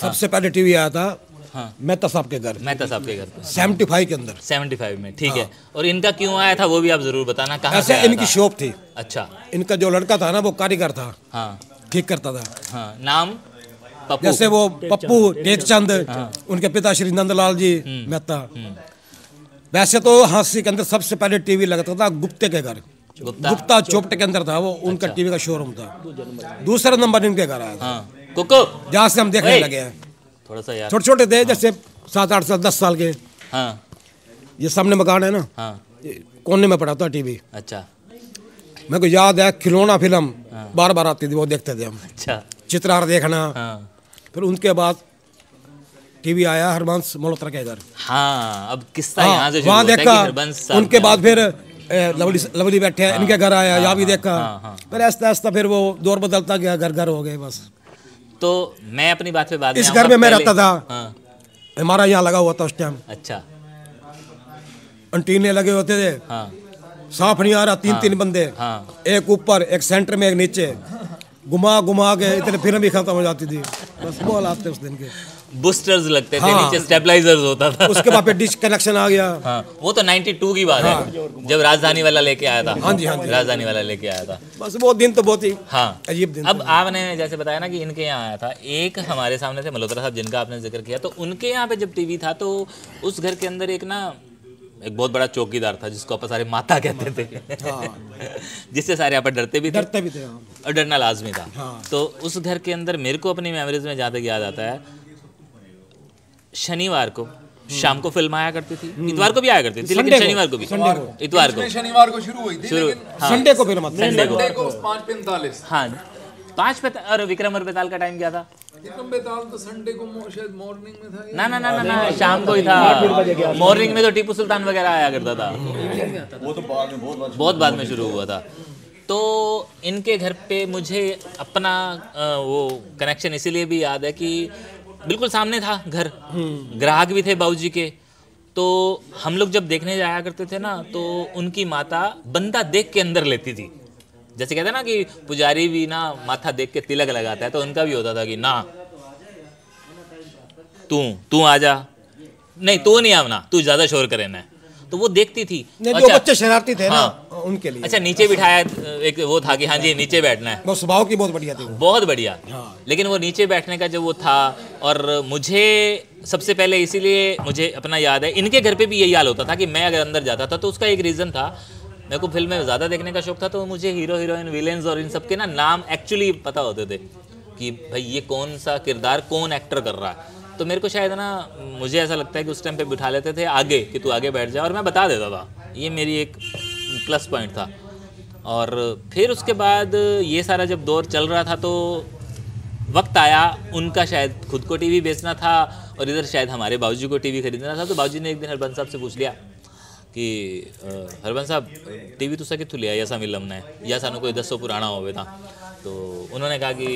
सबसे पहले टीवी आया था हाँ मेहता साहब के घर, मेहता साहब के घर पे 75 के अंदर। 75 में, ठीक है। और इनका क्यों आया था वो भी आप जरूर बताना, कहाँ से ऐसे आया इनकी था? शॉप थी। अच्छा, इनका जो लड़का था ना वो कारीगर था, हाँ ठीक करता था। हाँ, नाम पप्पू। जैसे वो पप्पू टेकचंद, उनके पिता श्री नंदलाल जी मेहता। वैसे तो हांसी के अंदर सबसे पहले टीवी लगता था गुप्ते के घर, गुप्ता चौपटे के अंदर था वो, उनका टीवी का शोरूम था। दूसरा नंबर इनके घर आया था, हाँ कुको, जहाँ से हम देखने लगे हैं। थोड़ा सा यार, छोटे छोटे थे, जैसे 7-8 साल 10 साल के। हाँ ये सामने मकान है ना, हाँ, कोने में पड़ा था टीवी। अच्छा मेरे को याद है खिलौना फिल्म बार बार आती थी, वो देखते थे हम। अच्छा, चित्रहार देखना। हाँ फिर उनके बाद टीवी आया हरबंस मल्होत्रा के घर। हाँ, अब किस्सा यहाँ से शुरू वहाँ होता है कि देखा। हरबंस साहब उनके का- बाद फिर लवली बैठे हैं, इनके घर आया, यहाँ भी देखा। फिर ऐसा ऐसा फिर वो दौर बदलता गया, घर घर हो गए बस। तो मैं अपनी बात पे बाद में इस आऊंगा, घर में मैं पहले- रहता था, हाँ, हमारा यहाँ लगा हुआ था उस टाइम, अच्छा, अंटीने लगे होते थे, हाँ साफ नहीं आ रहा, 3-3 बंदे, हाँ, एक ऊपर एक सेंटर में एक नीचे, घुमा घुमा के इतने फिल्म भी खत्म हो जाती थी। बस वो हालात थे उस दिन के। बूस्टर्स लगते थे, हाँ। नीचे स्टेबलाइजर्स होता था। उसके बाद फिर डिश कनेक्शन आ गया। हाँ, वो तो 92 की बात है, जब राजधानी वाला लेके आया था। हाँ जी, हाँ जी। राजधानी वाला लेके आया था। बस वो दिन तो बहुत ही हाँ, अजीब दिन अब आपने जैसे बताया ना कि इनके यहाँ आया था, एक हमारे सामने थे मल्होत्रा साहब जिनका आपने जिक्र किया, तो उनके यहाँ पे जब टीवी था तो उस घर के अंदर एक ना एक बहुत बड़ा चौकीदार था जिसको आप सारे माता कहते थे, जिससे सारे आप डरते भी थे, डरते भी थे। हाँ। और डरना लाजमी था। हाँ। तो उस घर के अंदर मेरे को अपनी मेमोरीज में जहाँ तक याद आता है, शनिवार को शाम को फिल्म आया करती थी, इतवार को भी आया करती थी, लेकिन शनिवार को भी, इतवार को, शनिवार को शुरू हुई थी, शुरू, लेकिन हाँ, संडे को फिल्म आती थी। संडे को, 5:45। हाँ 5 और विक्रम और बेताल का टाइम क्या था? विक्रम बेताल तो संडे को शायद मॉर्निंग में था। ना ना ना ना ना, शाम को ही था। मॉर्निंग में तो टीपू सुल्तान वगैरह आया करता था, वो तो बाद में बहुत बाद में शुरू हुआ था। तो इनके घर पे मुझे अपना वो कनेक्शन इसीलिए भी याद है कि बिल्कुल सामने था घर, ग्राहक भी थे बाबूजी के। तो हम लोग जब देखने जाया करते थे ना, तो उनकी माता बंदा देख के अंदर लेती थी। जैसे कहते हैं ना कि पुजारी भी ना माथा देख के तिलक लगाता है, तो उनका भी होता था कि ना तू आ जा, नहीं तू नहीं आवना, तू ज्यादा शोर करे ना। तो वो देखती थी। नहीं, अच्छा, जो बच्चे शरारती थे हाँ, ना उनके लिए। अच्छा नीचे बिठाया, एक वो था कि हाँ जी नीचे बैठना है, वो स्वभाव की बहुत बढ़िया थी वो। बहुत बढ़िया। हाँ। लेकिन वो नीचे बैठने का जो वो था, और मुझे सबसे पहले इसीलिए मुझे अपना याद है, इनके घर पे भी यही हाल होता था कि मैं अगर अंदर जाता था तो उसका एक रीज़न था, मेरे को फिल्में ज़्यादा देखने का शौक था, तो मुझे हीरो हीरोइन विलेंस और इन सब के ना नाम एक्चुअली पता होते थे कि भाई ये कौन सा किरदार कौन एक्टर कर रहा है। तो मेरे को शायद ना, मुझे ऐसा लगता है कि उस टाइम पे बिठा लेते थे आगे कि तू आगे बैठ जा, और मैं बता देता था। ये मेरी एक प्लस पॉइंट था। और फिर उसके बाद ये सारा जब दौर चल रहा था, तो वक्त आया उनका शायद खुद को टीवी बेचना था, और इधर शायद हमारे बाबूजी को टीवी खरीदना था। तो बाबूजी ने एक दिन हरबंस साहब से पूछ लिया कि हरबंस साहब टीवी तुसा कित्थों लिया, ऐसा मिल हमने या सानू कोई 10 पुराना होवे था। तो उन्होंने कहा कि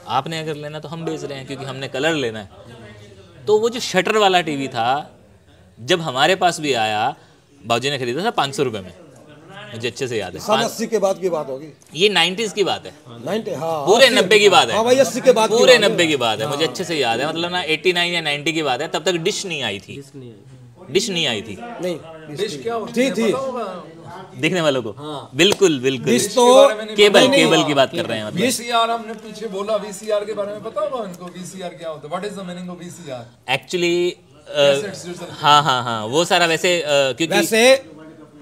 आपने अगर लेना तो हम बेच रहे हैं, क्योंकि हमने कलर लेना है। तो वो जो शटर वाला टीवी था, जब हमारे पास भी आया, बाबूजी ने खरीदा था 500 रुपये में, मुझे अच्छे से याद है। 80 के बाद की बात होगी, ये 90s की बात है, 90। हाँ, पूरे 90 की बात है। हाँ भाई, 80 के बाद की पूरे बात है। 90 की बात है, मुझे अच्छे से याद है। मतलब ना 89 या 90 की बात है, तब तक डिश नहीं आई थी, डिश नहीं आई थी। नहीं, डिश क्या होती है थी पता होगा? देखने वालों को बिल्कुल बिल्कुल डिश तो केबल केबल की बात कर रहे हैं। मतलब VCR हमने पीछे बोला, VCR के बारे में पता होगा इनको? VCR क्या होता है? What is the meaning of VCR? Actually Cassettes जो चलती हाँ हाँ हाँ, वो सारा वैसे क्योंकि वैसे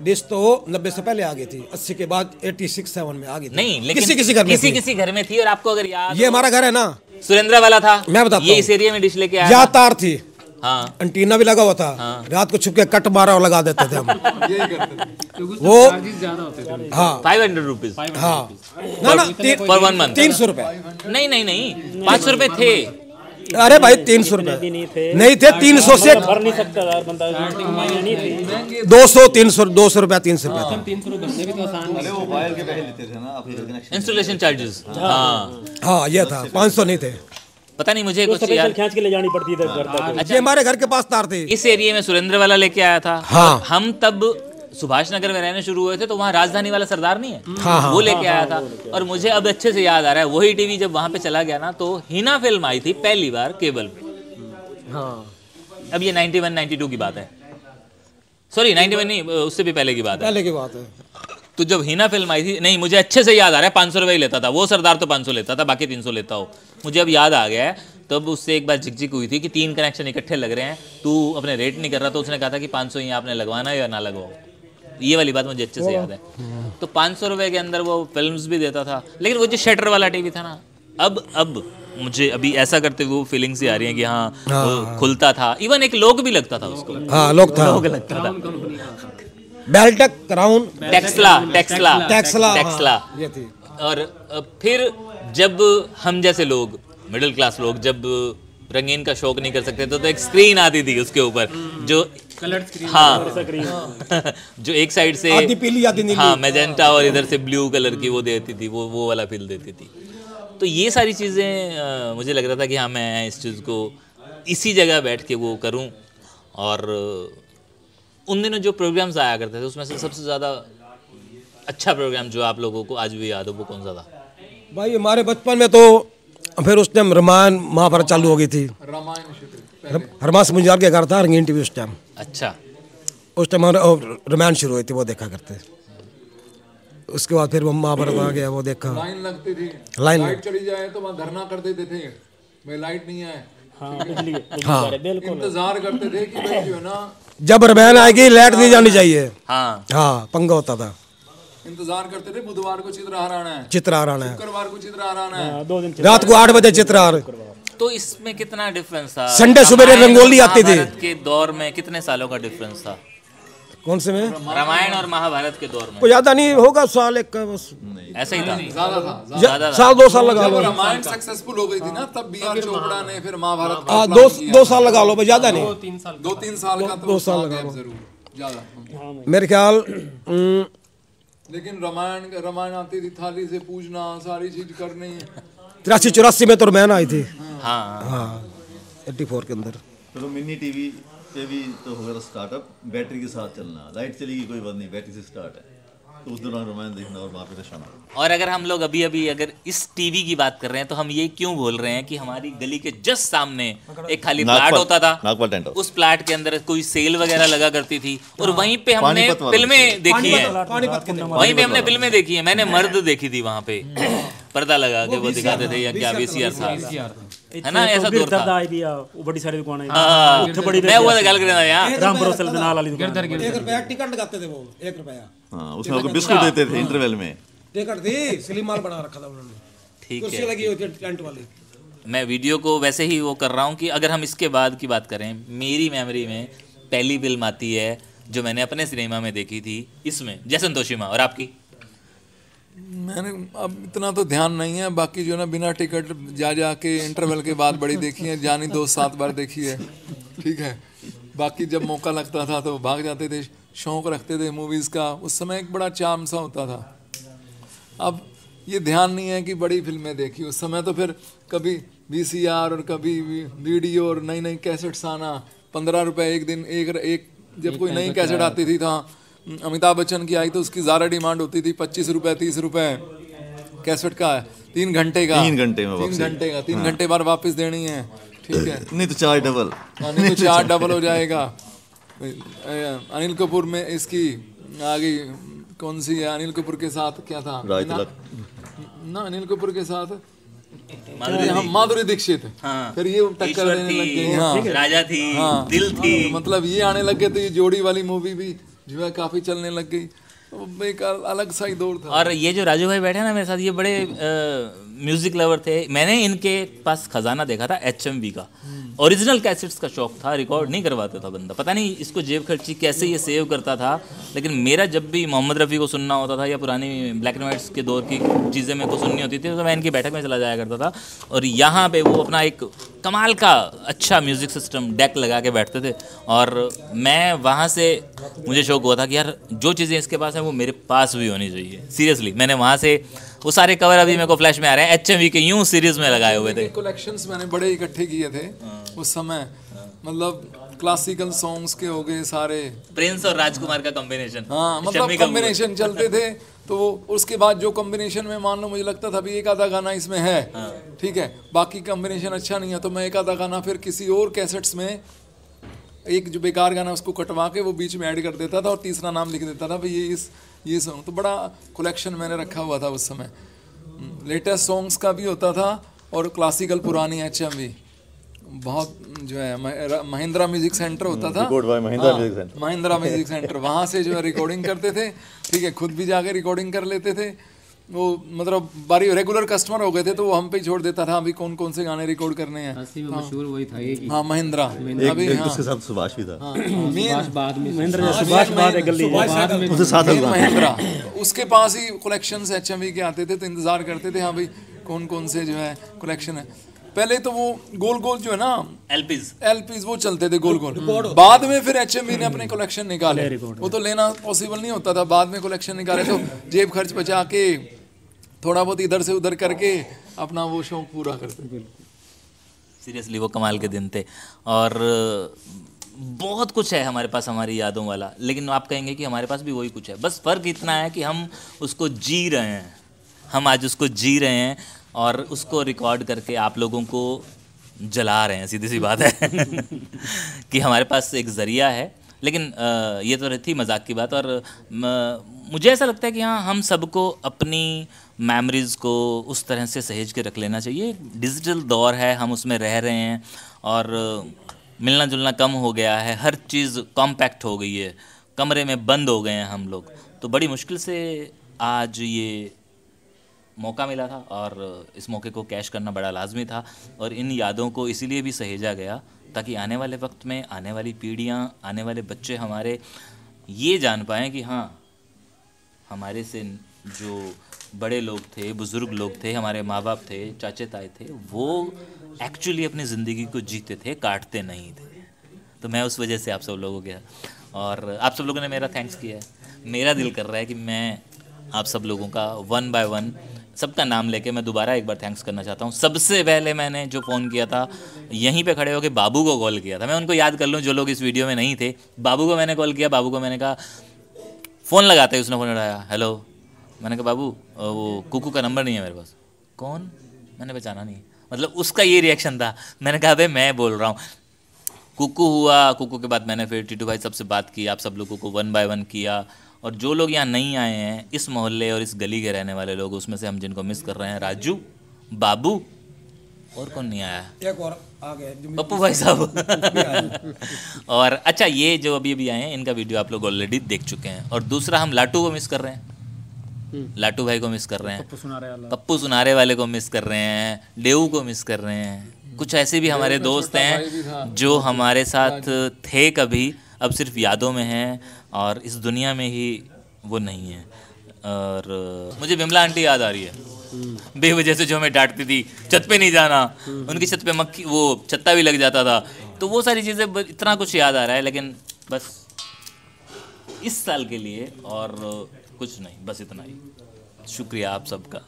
डिश तो 90 से पहले आ गई थी, 80 के बाद 86-7 में आ गई थी। नहीं, लेकिन किसी घर में थी। किसी घर में थी। और आपको अगर याद ये हमारा घर है ना, सुरेंद्र वाला था, मैं बताता ये हूँ। इस एरिया में डिश लेके आया या था। तार थी, हाँ एंटीना भी लगा हुआ था। रात को छुप के कट मारा और लगा देते थे हम। यही करते थे। वो हाँ 500 रुपीज हाँ, ना ना फॉर 1 मंथ। 300 रुपए। नहीं नहीं नहीं, 500 रुपए थे। अरे भाई 300 रुपए नहीं थे, 300 से भर नहीं सकता यार बंदा, कमाइयां नहीं थी। 200 300 200 रुपया 300 रुपया था। 300 रुपए से भी तो आसान अरे वो वायर के पैसे लेते थे ना अपने कनेक्शन। इंस्टॉलेशन चार्जेस, हाँ हाँ ये था, 500 नहीं थे। पता नहीं मुझे तो कुछ स्पेशल यार। खींच के ले जानी पड़ती है घर तक। अच्छा, ये हमारे घर के पास तार थे। इस एरिया में सुरेंद्र वाला लेके आया था। हाँ। हम तब सुभाष नगर में रहने शुरू हुए थे तो वहाँ राजधानी वाला सरदार नहीं है, हाँ, वो लेके आया था। और मुझे अब अच्छे से याद आ रहा है वही टीवी जब वहाँ पे चला गया ना तो हिना फिल्म आई थी पहली बार केबल पे। अब ये 91-92 की बात है, सॉरी 91 नहीं, उससे भी पहले की बात है, पहले की बात है। तो जब हिना फिल्म आई थी, नहीं मुझे अच्छे से याद आ रहा है 500 रुपये ही लेता था वो सरदार, तो 500 लेता था, बाकी 300 लेता हो, मुझे अब याद आ गया है। तब उससे एक बार झिकझिक हुई थी कि 3 कनेक्शन इकट्ठे लग रहे हैं, तू अपने रेट नहीं कर रहा, तो उसने कहा था कि 500 ही आपने लगवाना है या ना लगवाओ, ये वाली बात मुझे अच्छे से याद है। तो 500 रुपये के अंदर वो फिल्म्स भी देता था, लेकिन वो जो शटर वाला टीवी था ना, अब मुझे अभी ऐसा करते हुए वो फीलिंग्स ही आ रही हैं कि हाँ वो खुलता था, इवन एक लोग भी लगता था उसको, हाँ लोग था, लोग लगता था, बेल्टक, क्राउन, टेक्सला ये थी। और फिर जब हम जैसे लोग मिडिल क्लास लोग जब रंगीन का शौक नहीं कर सकते तो एक स्क्रीन आती थी उसके ऊपर जो कलर स्क्रीन, हाँ जो एक साइड से आधी पीली आधी नीली, हाँ मैजेंटा और इधर से ब्लू कलर की वो देती थी, वो वाला फील देती थी। तो ये सारी चीज़ें मुझे लग रहा था कि हाँ मैं इस चीज़ को इसी जगह बैठ के वो करूं। और उन दिनों जो प्रोग्राम्स आया करते थे उसमें से सबसे ज़्यादा अच्छा प्रोग्राम जो आप लोगों को आज भी याद हो वो कौन सा था? भाई हमारे बचपन में तो फिर उस टाइम रामायण महाभारत चालू हो गई थी, हरमास मुंजार के घर था रंगीन टीवी उस टाइम। अच्छा, उस टाइम रामायण शुरू हुई थी, वो देखा करते। उसके बाद फिर वो महाभारत आ गया, वो देखा। लाइन लगती थी, लाइन लाइट चली जाए तो वहाँ धरना कर देते थे, भाई लाइट नहीं आए, बिल्कुल इंतजार करते थे कि भाई जो है ना जब रामायण आएगी लाइट नहीं जानी चाहिए, हाँ हाँ पंगा होता था। इंतजार करते थे, बुधवार को चित्रहार आना है, चित्रहार आना है, शुक्रवार को चित्रहार आना है, 2 दिन रात को 8 बजे चित्रहार। तो इसमें कितना डिफरेंस था? संडे सुबह रंगोली आती थी। महाभारत के दौर में कितने सालों का डिफरेंस था? कौन से में? रामायण और महाभारत के दौर में कोई ज्यादा नहीं होगा, साल एक का बस, ऐसा ही था, ज्यादा था। ज़्यादा था। साल 2 साल लगा जब लो। रामायण सक्सेसफुल हो गई थी ना तब बी.आर. चोपड़ा ने फिर महाभारत का हाँ, प्लान किया। 2 साल लगा लो, बस ज्यादा नहीं। 2-3 साल का तो 2 साल था लगा गैप लो। जरूर ज्यादा। मेरे ख्याल लेकिन रामायण आती थी, थाली से पूजना, सारी चीज करनी। 83-84 में तो रामायण आई थी, हाँ हाँ 84 के अंदर। चलो मिनी टीवी पे भी तो होगा स्टार्टअप, बैटरी के साथ चलना, लाइट चलेगी कोई बात नहीं, बैटरी से स्टार्ट है, तो उस दौरान रामायण देखना और वहाँ पे शाना। और अगर हम लोग अभी अगर इस टीवी की बात कर रहे हैं तो हम ये क्यों बोल रहे हैं कि हमारी गली के जस्ट सामने एक खाली प्लाट होता था, नागपाल टेंट हाउस। उस प्लाट के अंदर कोई सेल वगैरह लगा करती थी और वहीं पे हमने पानीपत वाला फिल्में देखी हैं, पानीपत के अंदर वहीं पे हमने फिल्में देखी है। मैंने मर्द देखी थी वहाँ पे, पर्दा लगा के वो दिखाते थे, या क्या VCR था, है ना, ऐसा दौर था। आई भी वो बड़ी सारी दुकान है, हाँ, मैं वो गल करना यार, राम भरोसे के नाल वाली दुकान। 1 रुपया टिकट लगाते थे वो, 1 रुपया हाँ, उसमें आपको बिस्कुट देते थे इंटरवल में। टिकट थी, स्लिम माल बना रखा था उन्होंने, ठीक कुर्सी है। लगी होती है टेंट वाली। मैं वीडियो को वैसे ही वो कर रहा हूँ कि अगर हम इसके बाद की बात करें, मेरी मेमोरी में पहली फिल्म आती है जो मैंने अपने सिनेमा में देखी थी, इसमें जय संतोषी माँ। और आपकी? मैंने अब इतना तो ध्यान नहीं है, बाकी जो है ना बिना टिकट जा के इंटरवल के बाद बड़ी देखी है, जानी 2-7 बार देखी है, ठीक है। बाकी जब मौका लगता था तो भाग जाते थे, शौक रखते थे मूवीज़ का, उस समय एक बड़ा चार्म सा होता था। अब ये ध्यान नहीं है कि बड़ी फिल्में देखी, उस समय तो फिर कभी VCR और कभी वीडियो और नई नई कैसेट्स आना, 15 रुपये एक दिन, एक जब कोई नई कैसेट आती थी तो अमिताभ बच्चन की आई तो उसकी ज़्यादा डिमांड होती थी, 25 रुपये 30 रुपये कैसेट का है, 3 घंटे का, 3 घंटे में 3 घंटे का, 3 घंटे बाद वापस देनी है, ठीक है। नहीं तो 4 डबल, नहीं तो 4 डबल हो जाएगा। अनिल कपूर में इसकी आ गई, कौन सी है अनिल कपूर के साथ, क्या था ना, अनिल कपूर के साथ माधुरी दीक्षित, फिर ये टक्कर देने लग गई, हाँ राजा थी, दिल थी, मतलब ये आने लग गए तो ये जोड़ी वाली मूवी भी जो है काफी चलने लग गई, तो एक अलग सा ही दौर था। और ये जो राजू भाई बैठे ना मेरे साथ, ये बड़े म्यूजिक लवर थे। मैंने इनके पास खजाना देखा था HMV का, ओरिजिनल कैसेट्स का शौक था, रिकॉर्ड नहीं करवाता था बंदा, पता नहीं इसको जेब खर्ची कैसे ये सेव करता था। लेकिन मेरा जब भी मोहम्मद रफ़ी को सुनना होता था या पुरानी ब्लैक एंड वाइट्स के दौर की चीज़ें मेरे को सुननी होती थी तो मैं इनकी बैठक में चला जाया करता था, और यहाँ पे वो अपना एक कमाल का अच्छा म्यूज़िक सिस्टम डेक लगा के बैठते थे, और मैं वहाँ से मुझे शौक हुआ था कि यार जो चीज़ें इसके पास हैं वो मेरे पास भी होनी चाहिए। सीरियसली मैंने वहाँ से वो सारे कवर अभी मेरे को फ्लैश में आ रहे हैं, HMV के यूं सीरीज में लगाए हुए थे। कलेक्शंस मैंने बड़े इकट्ठे किए थे उस समय, मतलब क्लासिकल सॉन्ग्स के हो गए सारे, प्रिंस और राजकुमार का कॉम्बिनेशन, हाँ मतलब कॉम्बिनेशन चलते थे। तो उसके बाद जो कॉम्बिनेशन में मान लो मुझे लगता था भी एक आधा गाना इसमें है, ठीक है, बाकी कॉम्बिनेशन अच्छा नहीं है, तो मैं एक आधा गाना फिर किसी और कैसेट्स में एक जो बेकार गाना उसको कटवा के वो बीच में ऐड कर देता था और तीसरा नाम लिख देता था भाई ये सॉन्ग। तो बड़ा कलेक्शन मैंने रखा हुआ था उस समय। लेटेस्ट सॉन्ग्स का भी होता था और क्लासिकल पुरानी HM भी बहुत जो है महिंद्रा म्यूजिक सेंटर होता था, महिंद्रा म्यूजिक सेंटर, वहाँ से जो है रिकॉर्डिंग करते थे, ठीक है, खुद भी जाके रिकॉर्डिंग कर लेते थे। वो मतलब बारी रेगुलर कस्टमर हो गए थे तो वो हम पे ही छोड़ देता था अभी कौन कौन से गाने रिकॉर्ड करने हैं। मशहूर वही था एक ही। हाँ महिंद्रा, अभी एक उसके साथ सुभाष भी था, बाद में महिंद्रा, उसके पास ही कलेक्शंस HMV के आते थे तो इंतजार करते थे हाँ भाई कौन कौन से जो है कलेक्शन है। पहले तो वो गोल गोल जो है ना LPs वो चलते थे गोल गोल, बाद में फिर HMV ने अपने कलेक्शन निकाले, वो तो लेना पॉसिबल नहीं होता था, बाद में कलेक्शन निकाले तो जेब खर्च बचा के थोड़ा बहुत इधर से उधर करके अपना वो शौक पूरा करते। सीरियसली वो कमाल के दिन थे और बहुत कुछ है हमारे पास हमारी यादों वाला, लेकिन आप कहेंगे कि हमारे पास भी वही कुछ है, बस फ़र्क इतना है कि हम उसको जी रहे हैं, हम आज उसको जी रहे हैं और उसको रिकॉर्ड करके आप लोगों को जला रहे हैं, सीधी सी बात है कि हमारे पास एक ज़रिया है। लेकिन ये तो थी मजाक की बात, और मुझे ऐसा लगता है कि हाँ हम सबको अपनी मेमोरीज़ को उस तरह से सहेज के रख लेना चाहिए। डिजिटल दौर है, हम उसमें रह रहे हैं और मिलना जुलना कम हो गया है, हर चीज़ कॉम्पैक्ट हो गई है, कमरे में बंद हो गए हैं हम लोग, तो बड़ी मुश्किल से आज ये मौका मिला था और इस मौके को कैश करना बड़ा लाजमी था। और इन यादों को इसीलिए भी सहेजा गया ताकि आने वाले वक्त में आने वाली पीढ़ियाँ, आने वाले बच्चे हमारे ये जान पाएँ कि हाँ हमारे से जो बड़े लोग थे, बुज़ुर्ग लोग थे, हमारे माँ बाप थे, चाचे ताए थे, वो एक्चुअली अपनी ज़िंदगी को जीते थे, काटते नहीं थे। तो मैं उस वजह से आप सब लोगों के, और आप सब लोगों ने मेरा थैंक्स किया है। मेरा दिल कर रहा है कि मैं आप सब लोगों का वन बाय वन सबका नाम लेके मैं दोबारा एक बार थैंक्स करना चाहता हूँ। सबसे पहले मैंने जो फ़ोन किया था, यहीं पे खड़े होकर बाबू को कॉल किया था। मैं उनको याद कर लूँ जो लोग इस वीडियो में नहीं थे। बाबू को मैंने कॉल किया, बाबू को मैंने कहा, फ़ोन लगाते ही उसने फ़ोन उठाया, हेलो। मैंने कहा बाबू वो कुकू का नंबर नहीं है मेरे पास। कौन? मैंने पहचाना नहीं। मतलब उसका ये रिएक्शन था। मैंने कहा भाई मैं बोल रहा हूँ। कुकू हुआ, कुकू के बाद मैंने फिर टीटू भाई सबसे बात की, आप सब लोगों को वन बाय वन किया। और जो लोग यहाँ नहीं आए हैं, इस मोहल्ले और इस गली के रहने वाले लोग, उसमें से हम जिनको मिस कर रहे हैं, राजू, बाबू, और कौन नहीं आया, एक और आ गए, पप्पू भाई साहब और अच्छा ये जो अभी अभी आए हैं इनका वीडियो आप लोग ऑलरेडी देख चुके हैं। और दूसरा हम लाटू को मिस कर रहे हैं, लाटू भाई को मिस कर रहे हैं, पप्पू सुनारे वाले को मिस कर रहे हैं, डेऊ को मिस कर रहे हैं। कुछ ऐसे भी हमारे दोस्त हैं जो हमारे साथ थे कभी, अब सिर्फ यादों में हैं और इस दुनिया में ही वो नहीं है। और मुझे विमला आंटी याद आ रही है, बेवजह से जो हमें डांटती थी, छत पे नहीं जाना, उनकी छत पे मक्खी वो छत्ता भी लग जाता था। तो वो सारी चीज़ें, इतना कुछ याद आ रहा है, लेकिन बस इस साल के लिए और कुछ नहीं, बस इतना ही। शुक्रिया आप सबका।